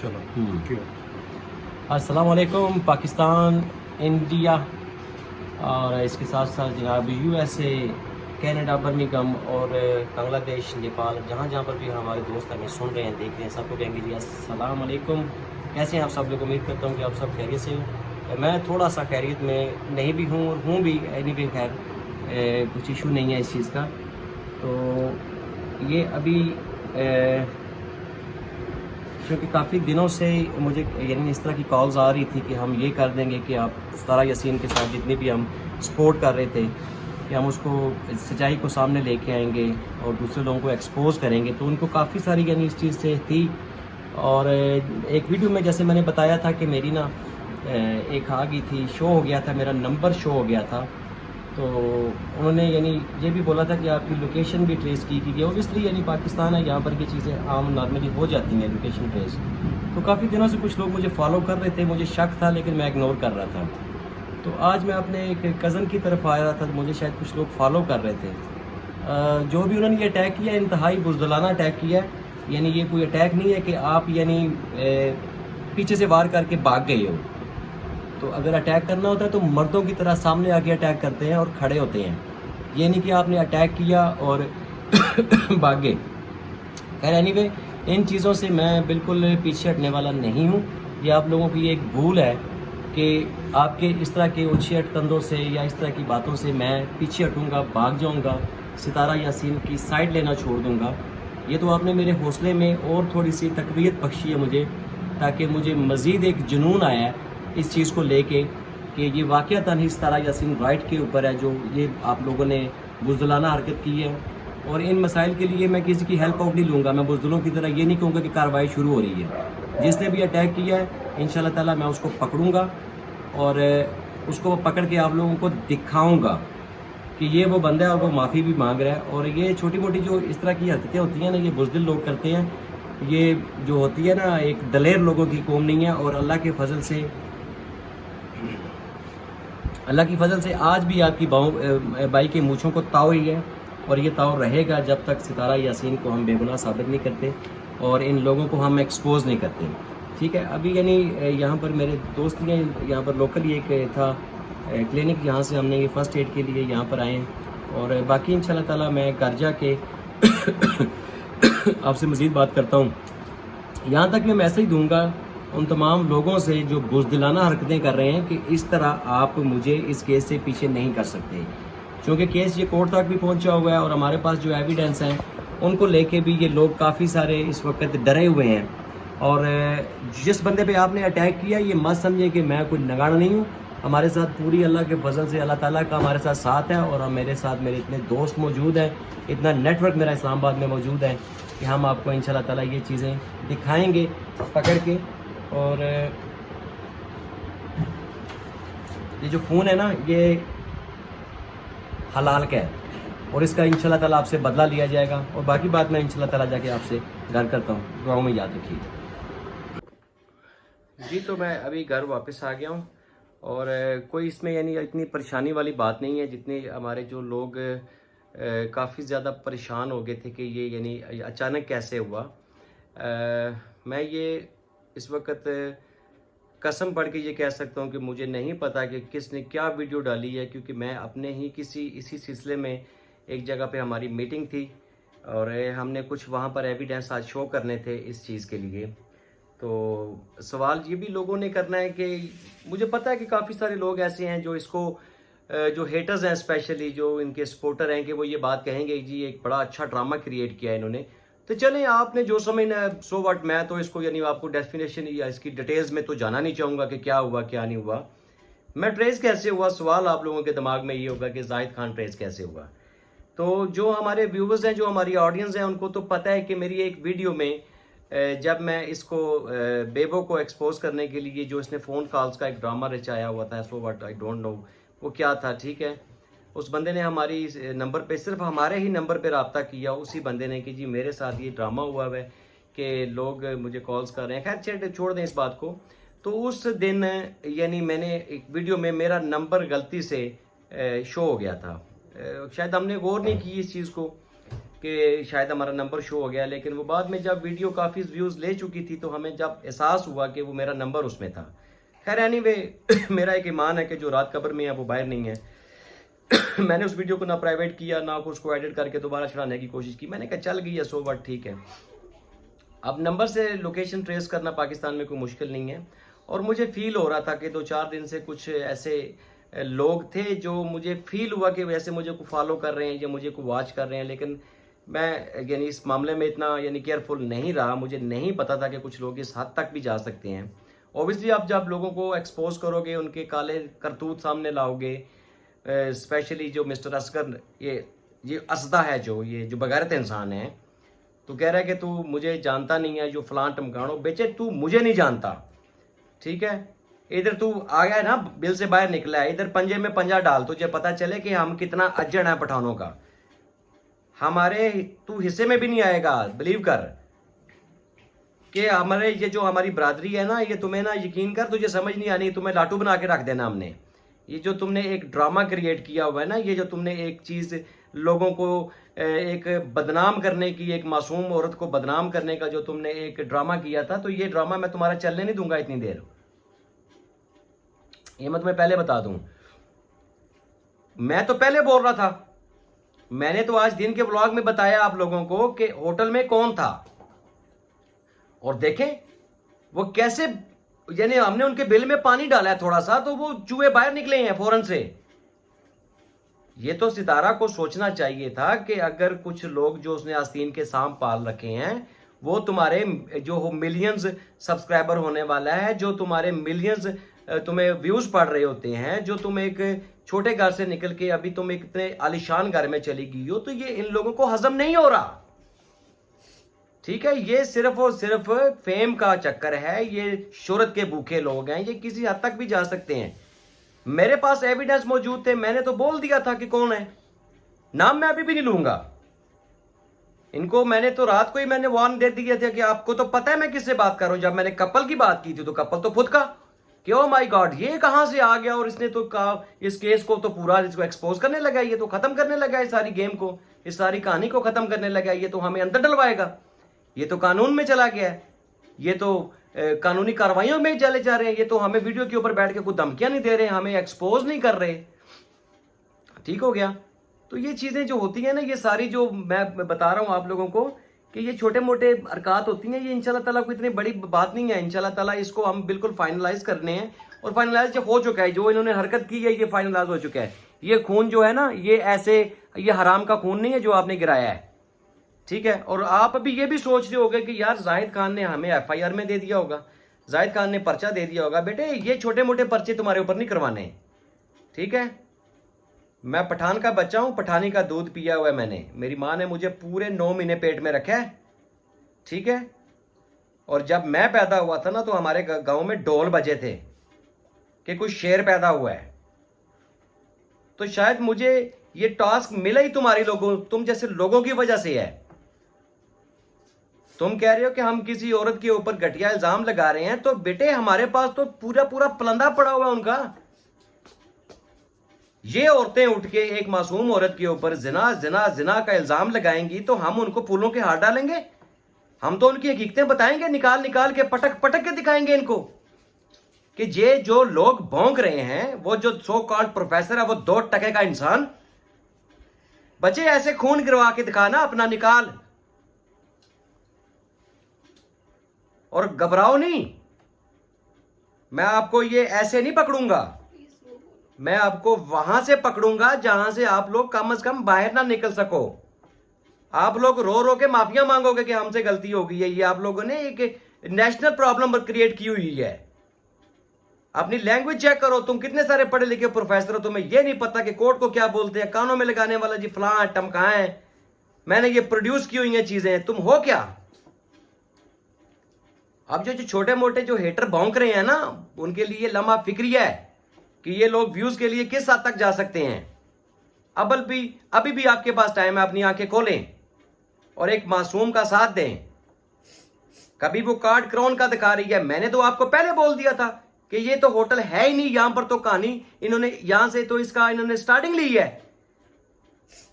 चलो। अस्सलाम वालेकुम पाकिस्तान, इंडिया और इसके साथ साथ जनाब यूएसए, कनाडा, बर्मिंघम और बांग्लादेश, नेपाल, जहाँ जहाँ पर भी हमारे दोस्त हमें सुन रहे हैं, देख रहे हैं, सबको कहेंगे जी अस्सलाम वालेकुम। कैसे हैं आप सब लोग? उम्मीद करता हूँ कि आप सब खैरियत से हो। मैं थोड़ा सा खैरियत में नहीं भी हूँ और हूँ भी, एनीवे खैर कुछ इशू नहीं है इस चीज़ का। तो ये अभी क्योंकि काफ़ी दिनों से मुझे यानी इस तरह की कॉल्स आ रही थी कि हम ये कर देंगे कि आप सितारा यासीन के साथ जितनी भी हम सपोर्ट कर रहे थे कि हम उसको सच्चाई को सामने लेके आएंगे और दूसरे लोगों को एक्सपोज करेंगे, तो उनको काफ़ी सारी यानी इस चीज़ से थी। और एक वीडियो में जैसे मैंने बताया था कि मेरी ना एक आ गई थी, शो हो गया था, मेरा नंबर शो हो गया था। तो उन्होंने यानी ये भी बोला था कि आपकी लोकेशन भी ट्रेस की गई। ओबियसली यानी पाकिस्तान है, यहाँ पर ये चीज़ें आम नॉर्मली हो जाती हैं, लोकेशन ट्रेस। तो काफ़ी दिनों से कुछ लोग मुझे फॉलो कर रहे थे, मुझे शक था लेकिन मैं इग्नोर कर रहा था। तो आज मैं अपने एक कज़न की तरफ आ रहा था, तो मुझे शायद कुछ लोग फॉलो कर रहे थे। जो भी उन्होंने ये अटैक किया, इंतहाई बुज़दिलाना अटैक किया है। यानी ये कोई अटैक नहीं है कि आप यानी पीछे से वार करके भाग गए हो। तो अगर अटैक करना होता है तो मर्दों की तरह सामने आके अटैक करते हैं और खड़े होते हैं। ये नहीं कि आपने अटैक किया और भागे। खैर एनीवे, इन चीज़ों से मैं बिल्कुल पीछे हटने वाला नहीं हूँ। ये आप लोगों की एक भूल है कि आपके इस तरह के उछे कंधों से या इस तरह की बातों से मैं पीछे हटूँगा, भाग जाऊँगा, सितारा यासीन की साइड लेना छोड़ दूँगा। ये तो आपने मेरे हौसले में और थोड़ी सी तक़वियत बख्शी है मुझे, ताकि मुझे मज़ीद एक जुनून आया है इस चीज़ को लेके कि ये वाक़यातन ही सितारा यासीन राइट के ऊपर है, जो ये आप लोगों ने बुज़दिलाना हरकत की है। और इन मसाइल के लिए मैं किसी की हेल्प आउट नहीं लूँगा। मैं बुज़दिलों की तरह ये नहीं कहूँगा कि कार्रवाई शुरू हो रही है। जिसने भी अटैक किया है इंशाल्लाह ताला मैं उसको पकड़ूँगा और उसको पकड़ के आप लोगों को दिखाऊँगा कि ये वो बंदा है और वो माफ़ी भी मांग रहा है। और ये छोटी मोटी जो इस तरह की हरकतें होती हैं ना, ये बुज़दिल लोग करते हैं। ये जो होती है ना, एक दलेर लोगों की कौम नहीं है। और अल्लाह की फजल से आज भी आपकी बाई के मूँछों को ताव ही है और ये ताव रहेगा जब तक सितारा यासीन को हम बेगुनाह साबित नहीं करते और इन लोगों को हम एक्सपोज नहीं करते। ठीक है, अभी यानी यहाँ पर मेरे दोस्त ने यहाँ पर लोकल ही एक था क्लिनिक, यहाँ से हमने ये फ़र्स्ट एड के लिए यहाँ पर आए हैं। और बाकी इंशाल्लाह ताला मैं घर जाके आपसे मज़ीद बात करता हूँ। यहाँ तक मैं मैसेज दूँगा उन तमाम लोगों से जो बुज़दिलाना हरकतें कर रहे हैं कि इस तरह आप मुझे इस केस से पीछे नहीं कर सकते, क्योंकि केस ये कोर्ट तक भी पहुंचा हुआ है और हमारे पास जो एविडेंस हैं उनको लेके भी ये लोग काफ़ी सारे इस वक्त डरे हुए हैं। और जिस बंदे पे आपने अटैक किया, ये मत समझे कि मैं कोई नगाड़ा नहीं हूँ। हमारे साथ पूरी अल्लाह के फजल से अल्लाह ताला का हमारे साथ साथ है और मेरे साथ मेरे इतने दोस्त मौजूद हैं, इतना नेटवर्क मेरा इस्लामाबाद में मौजूद है कि हम आपको इंशाल्लाह ताला ये चीज़ें दिखाएँगे पकड़ के। और ये जो फ़ोन है ना, ये हलाल का है और इसका इंशाल्लाह ताला आपसे बदला लिया जाएगा। और बाकी बात मैं इंशाल्लाह ताला जाके आपसे घर करता हूँ, दुआओं में याद रखिए जी। तो मैं अभी घर वापस आ गया हूँ और कोई इसमें यानी इतनी परेशानी वाली बात नहीं है, जितने हमारे जो लोग काफ़ी ज़्यादा परेशान हो गए थे कि ये यानी अचानक कैसे हुआ। मैं ये इस वक्त कसम पढ़ के ये कह सकता हूँ कि मुझे नहीं पता कि किसने क्या वीडियो डाली है, क्योंकि मैं अपने ही इसी सिलसिले में एक जगह पे हमारी मीटिंग थी और हमने कुछ वहाँ पर एविडेंस आज शो करने थे इस चीज़ के लिए। तो सवाल ये भी लोगों ने करना है कि मुझे पता है कि काफ़ी सारे लोग ऐसे हैं जो इसको जो हेटर्स हैं, स्पेशली जो इनके सपोर्टर हैं, कि वो ये बात कहेंगे जी एक बड़ा अच्छा ड्रामा क्रिएट किया है इन्होंने। तो चलें, आपने जो समझना है सो व्हाट। मैं तो इसको यानी आपको डेफिनेशन या इसकी डिटेल्स में तो जाना नहीं चाहूँगा कि क्या हुआ क्या नहीं हुआ, मैं ट्रेस कैसे हुआ। सवाल आप लोगों के दिमाग में ये होगा कि जाहिद खान ट्रेस कैसे हुआ। तो जो हमारे व्यूवर्स हैं, जो हमारी ऑडियंस है, उनको तो पता है कि मेरी एक वीडियो में जब मैं इसको बेबो को एक्सपोज करने के लिए जो इसने फ़ोन कॉल्स का एक ड्रामा रचाया हुआ था, so what I don't know वो क्या था। ठीक है, उस बंदे ने हमारी नंबर पे, सिर्फ हमारे ही नंबर पे रब्ता किया उसी बंदे ने कि जी मेरे साथ ये ड्रामा हुआ है कि लोग मुझे कॉल्स कर रहे हैं। खैर छोड़ दें इस बात को। तो उस दिन यानी मैंने एक वीडियो में मेरा नंबर गलती से शो हो गया था। शायद हमने गौर नहीं की इस चीज़ को कि शायद हमारा नंबर शो हो गया, लेकिन वो बाद में जब वीडियो काफ़ी व्यूज़ ले चुकी थी तो हमें जब एहसास हुआ कि वो मेरा नंबर उसमें था। खैर एनीवे मेरा एक ईमान है कि जो रात कब्र में है वो बाहर नहीं है। मैंने उस वीडियो को ना प्राइवेट किया ना उसको एडिट करके दोबारा चढ़ाने की कोशिश की। मैंने कहा चल गई है, 100 वाट ठीक है। अब नंबर से लोकेशन ट्रेस करना पाकिस्तान में कोई मुश्किल नहीं है, और मुझे फील हो रहा था कि 2-4 दिन से कुछ ऐसे लोग थे जो मुझे फील हुआ कि वैसे मुझे को फॉलो कर रहे हैं या मुझे को वॉच कर रहे हैं, लेकिन मैं यानी इस मामले में इतना यानी केयरफुल नहीं रहा। मुझे नहीं पता था कि कुछ लोग इस हद तक भी जा सकते हैं। ऑब्वियसली आप जब लोगों को एक्सपोज करोगे, उनके काले करतूत सामने लाओगे, स्पेशली जो मिस्टर असगर ये असदा है, जो बगैरत इंसान है, तो कह रहा है कि तू मुझे जानता नहीं है, जो फलां टमकानो बेचे, तू मुझे नहीं जानता, ठीक है, इधर तू आ गया है ना, बिल से बाहर निकला है, इधर पंजे में पंजा डाल, तुझे पता चले कि हम कितना अज्जड़ है पठानों का। हमारे तू हिस्से में भी नहीं आएगा, बिलीव कर कि हमारे ये जो हमारी बरादरी है ना, ये तुम्हें ना यकीन कर तुझे समझ नहीं आनी, तुम्हें लाटू बना के रख देना हमने। ये जो तुमने एक ड्रामा क्रिएट किया हुआ है ना, ये जो तुमने एक चीज़ लोगों को एक बदनाम करने की, एक मासूम औरत को बदनाम करने का जो तुमने एक ड्रामा किया था, तो ये ड्रामा मैं तुम्हारा चलने नहीं दूंगा इतनी देर। ये मैं तुम्हें पहले बता दूं। मैं तो पहले बोल रहा था, मैंने तो आज दिन के व्लॉग में बताया आप लोगों को कि होटल में कौन था, और देखें वो कैसे, यानी हमने उनके बिल में पानी डाला है थोड़ा सा तो वो चूहे बाहर निकले हैं फौरन से। ये तो सितारा को सोचना चाहिए था कि अगर कुछ लोग जो उसने आस्तीन के सांप पाल रखे हैं, वो तुम्हारे जो मिलियंस सब्सक्राइबर होने वाला है, जो तुम्हारे मिलियंस तुम्हें व्यूज पड़ रहे होते हैं, जो तुम एक छोटे घर से निकल के अभी तुम एक इतने आलिशान घर में चली गई हो, तो ये इन लोगों को हजम नहीं हो रहा, ठीक है। ये सिर्फ और सिर्फ फेम का चक्कर है, ये शोहरत के भूखे लोग हैं, ये किसी हद तक भी जा सकते हैं। मेरे पास एविडेंस मौजूद थे, मैंने तो बोल दिया था कि कौन है, नाम मैं अभी भी नहीं लूंगा इनको। मैंने तो रात को ही मैंने वार्न दे दिया था कि आपको तो पता है मैं किससे बात कर रहा हूं। जब मैंने कपल की बात की थी तो कपल तो खुद का कि ओ माय गॉड ये कहां से आ गया, और इसने तो कहा इस केस को तो पूरा इसको एक्सपोज करने लगा, ये तो खत्म करने लगा इस सारी गेम को, इस सारी कहानी को खत्म करने लगा, ये तो हमें अंदर डलवाएगा, ये तो कानून में चला गया है, ये तो कानूनी कार्रवाइयों में चले जा रहे हैं, ये तो हमें वीडियो के ऊपर बैठ के कोई धमकियां नहीं दे रहे, हमें एक्सपोज नहीं कर रहे, ठीक हो गया। तो ये चीजें जो होती हैं ना, ये सारी जो मैं बता रहा हूं आप लोगों को कि ये छोटे मोटे हरकत होती हैं, ये इंशाल्लाह ताला कोई इतनी बड़ी बात नहीं है। इंशाल्लाह ताला इसको हम बिल्कुल फाइनलाइज करने हैं, और फाइनलाइज हो चुका है, जो इन्होंने हरकत की है ये फाइनलाइज हो चुका है। ये खून जो है ना, ये ऐसे ये हराम का खून नहीं है जो आपने गिराया है, ठीक है। और आप अभी ये भी सोच रहे होगे कि यार जाहिद खान ने हमें FIR में दे दिया होगा, जाहिद खान ने पर्चा दे दिया होगा। बेटे ये छोटे मोटे पर्चे तुम्हारे ऊपर नहीं करवाने, ठीक है। मैं पठान का बच्चा हूं, पठानी का दूध पिया हुआ है मैंने, मेरी माँ ने मुझे पूरे 9 महीने पेट में रखा है, ठीक है। और जब मैं पैदा हुआ था ना, तो हमारे गांव में ढोल बजे थे कि कोई शेर पैदा हुआ है। तो शायद मुझे ये टास्क मिला ही तुम्हारे लोगों, तुम जैसे लोगों की वजह से है। तुम कह रहे हो कि हम किसी औरत के ऊपर घटिया इल्जाम लगा रहे हैं, तो बेटे हमारे पास तो पूरा पूरा पलंदा पड़ा हुआ है उनका। ये औरतें उठ के एक मासूम औरत के ऊपर जिना जिना जिना का इल्जाम लगाएंगी, तो हम उनको फूलों के हार डालेंगे, हम तो उनकी हकीकतें बताएंगे, निकाल निकाल के पटक पटक के दिखाएंगे इनको कि ये जो लोग भौंक रहे हैं, वो जो सो कॉल्ड प्रोफेसर है, वो 2 टके का इंसान। बच्चे ऐसे खून गिरवा के दिखाना अपना, निकाल, और घबराओ नहीं। मैं आपको ये ऐसे नहीं पकड़ूंगा, मैं आपको वहां से पकड़ूंगा जहां से आप लोग कम से कम बाहर ना निकल सको। आप लोग रो रो के माफिया मांगोगे कि हमसे गलती हो गई है। ये आप लोगों ने एक नेशनल प्रॉब्लम क्रिएट की हुई है। अपनी लैंग्वेज चेक करो, तुम कितने सारे पढ़े लिखे प्रोफेसर हो, तुम्हें यह नहीं पता कि कोर्ट को क्या बोलते हैं, कानों में लगाने वाला जी फलां टमकाएं, मैंने ये प्रोड्यूस की हुई हैं चीजें, तुम हो क्या। अब जो छोटे मोटे जो हेटर भौंक रहे हैं ना, उनके लिए लम्हा फिक्री है कि ये लोग व्यूज के लिए किस हद तक जा सकते हैं। अभी भी आपके पास टाइम है, अपनी आंखें खोलें और एक मासूम का साथ दें। कभी वो कार्ड क्राउन का दिखा रही है, मैंने तो आपको पहले बोल दिया था कि ये तो होटल है ही नहीं, यहां पर तो कहानी इन्होंने यहां से तो इसका इन्होंने स्टार्टिंग ली है।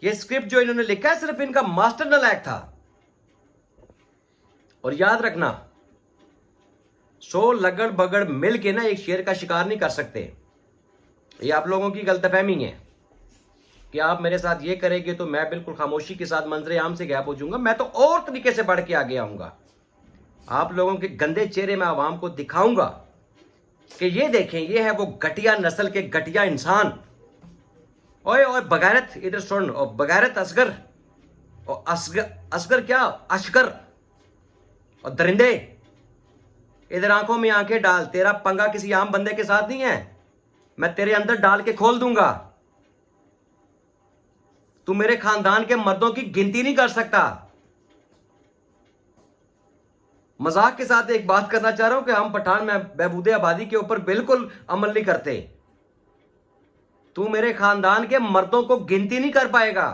ये स्क्रिप्ट जो इन्होंने लिखा है सिर्फ इनका मास्टर नालायक था। और याद रखना, 100 लगड़ बगड़ मिल के ना एक शेर का शिकार नहीं कर सकते। ये आप लोगों की गलतफहमी है कि आप मेरे साथ ये करेंगे तो मैं बिल्कुल खामोशी के साथ मंजरे आम से गैप हो जाऊंगा। मैं तो और तरीके से बढ़ के आगे आऊंगा। आप लोगों के गंदे चेहरे में आवाम को दिखाऊंगा कि ये देखें, ये है वो घटिया नस्ल के घटिया इंसान। ओए ओए बगैरत, इधर सुन। और बगैरत असगर, और असगर क्या, अशकर और दरिंदे, इधर आंखों में आंखें डाल। तेरा पंगा किसी आम बंदे के साथ नहीं है, मैं तेरे अंदर डाल के खोल दूंगा। तू मेरे खानदान के मर्दों की गिनती नहीं कर सकता। मजाक के साथ एक बात करना चाह रहा हूं कि हम पठान में बहबूदे आबादी के ऊपर बिल्कुल अमल नहीं करते। तू मेरे खानदान के मर्दों को गिनती नहीं कर पाएगा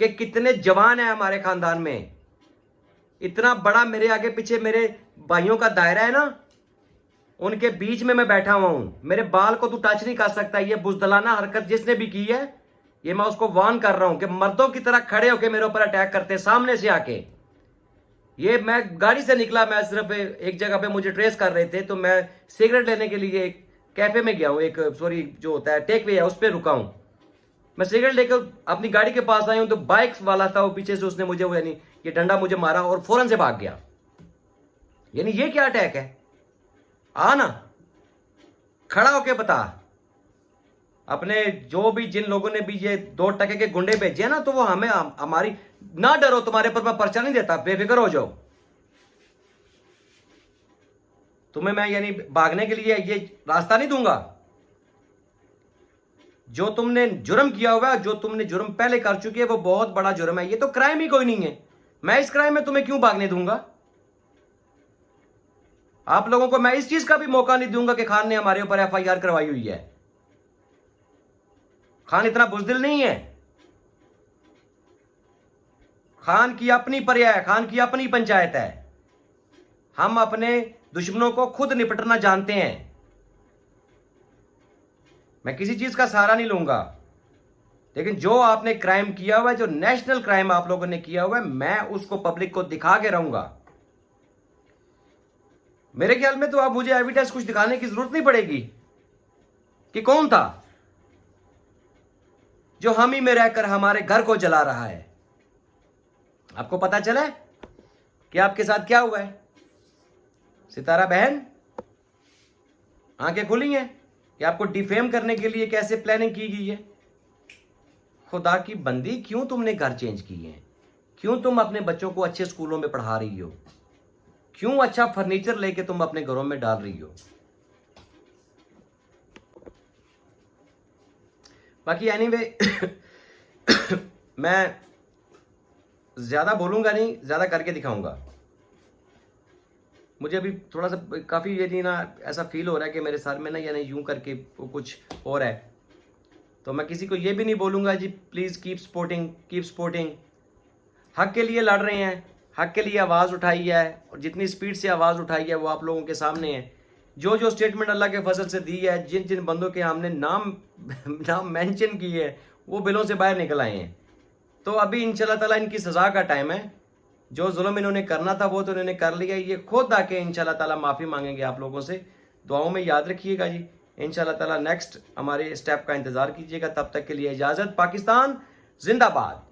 कि कितने जवान हैं हमारे खानदान में। इतना बड़ा मेरे आगे पीछे मेरे भाइयों का दायरा है ना, उनके बीच में मैं बैठा हुआ हूं। मेरे बाल को तू टच नहीं कर सकता। ये बुजदलाना हरकत जिसने भी की है, ये मैं उसको वार्न कर रहा हूं कि मर्दों की तरह खड़े होकर मेरे ऊपर अटैक करते सामने से आके। ये मैं गाड़ी से निकला, मैं सिर्फ एक जगह पे मुझे ट्रेस कर रहे थे, तो मैं सिगरेट लेने के लिए एक कैफे में गया हूं, एक सॉरी जो होता है टेक वे है, उस पर रुका हूं। मैं सिगरेट लेकर अपनी गाड़ी के पास आया हूं तो बाइक वाला था वो पीछे से, उसने मुझे वो यानी ये डंडा मुझे मारा और फौरन से भाग गया। यानी ये क्या अटैक है? आ ना, खड़ा होके बता। अपने जो भी जिन लोगों ने भी ये 2 टके के गुंडे भेजे हैं ना, तो वो हमें हमारी ना डरो, तुम्हारे पर मैं पर्चा नहीं देता, बेफिक्र हो जाओ। तुम्हें मैं यानी भागने के लिए ये रास्ता नहीं दूंगा। जो तुमने जुर्म किया हुआ है, जो तुमने जुर्म पहले कर चुकी है, वो बहुत बड़ा जुर्म है। ये तो क्राइम ही कोई नहीं है। मैं इस क्राइम में तुम्हें क्यों भागने दूंगा? आप लोगों को मैं इस चीज का भी मौका नहीं दूंगा कि खान ने हमारे ऊपर एफआईआर करवाई हुई है। खान इतना बुजदिल नहीं है। खान की अपनी पर्या है, खान की अपनी पंचायत है। हम अपने दुश्मनों को खुद निपटना जानते हैं। मैं किसी चीज का सहारा नहीं लूंगा। लेकिन जो आपने क्राइम किया हुआ है, जो नेशनल क्राइम आप लोगों ने किया हुआ है, मैं उसको पब्लिक को दिखा के रहूंगा। मेरे ख्याल में तो आप मुझे एविडेंस कुछ दिखाने की जरूरत नहीं पड़ेगी कि कौन था जो हम ही में रहकर हमारे घर को जला रहा है। आपको पता चला कि आपके साथ क्या हुआ है? सितारा बहन, आंखें खुली हैं कि आपको डिफेम करने के लिए कैसे प्लानिंग की गई है। खुदा की बंदी, क्यों तुमने घर चेंज किए हैं? क्यों तुम अपने बच्चों को अच्छे स्कूलों में पढ़ा रही हो? क्यों अच्छा फर्नीचर लेके तुम अपने घरों में डाल रही हो? बाकी एनीवे मैं ज्यादा बोलूंगा नहीं, ज्यादा करके दिखाऊंगा। मुझे अभी थोड़ा सा काफी ये ना ऐसा फील हो रहा है कि मेरे सर में ना यानी यूं करके कुछ हो रहा है। तो मैं किसी को ये भी नहीं बोलूंगा जी please keep supporting, keep supporting. हक के लिए लड़ रहे हैं, हक के लिए आवाज़ उठाई है, और जितनी स्पीड से आवाज़ उठाई है वो आप लोगों के सामने है। जो जो स्टेटमेंट अल्लाह के फजल से दी है, जिन जिन बंदों के हमने नाम मेंशन किए है, वो बिलों से बाहर निकल आए हैं। तो अभी इंशाल्लाह ताला इनकी सज़ा का टाइम है। जो जुल्म इन्होंने करना था वो तो इन्होंने कर लिया। ये खुद आके इंशाल्लाह ताला माफ़ी मांगेंगे आप लोगों से। दुआओं में याद रखिएगा जी। इंशाल्लाह ताला नेक्स्ट हमारे स्टेप का इंतज़ार कीजिएगा। तब तक के लिए इजाज़त। पाकिस्तान जिंदाबाद।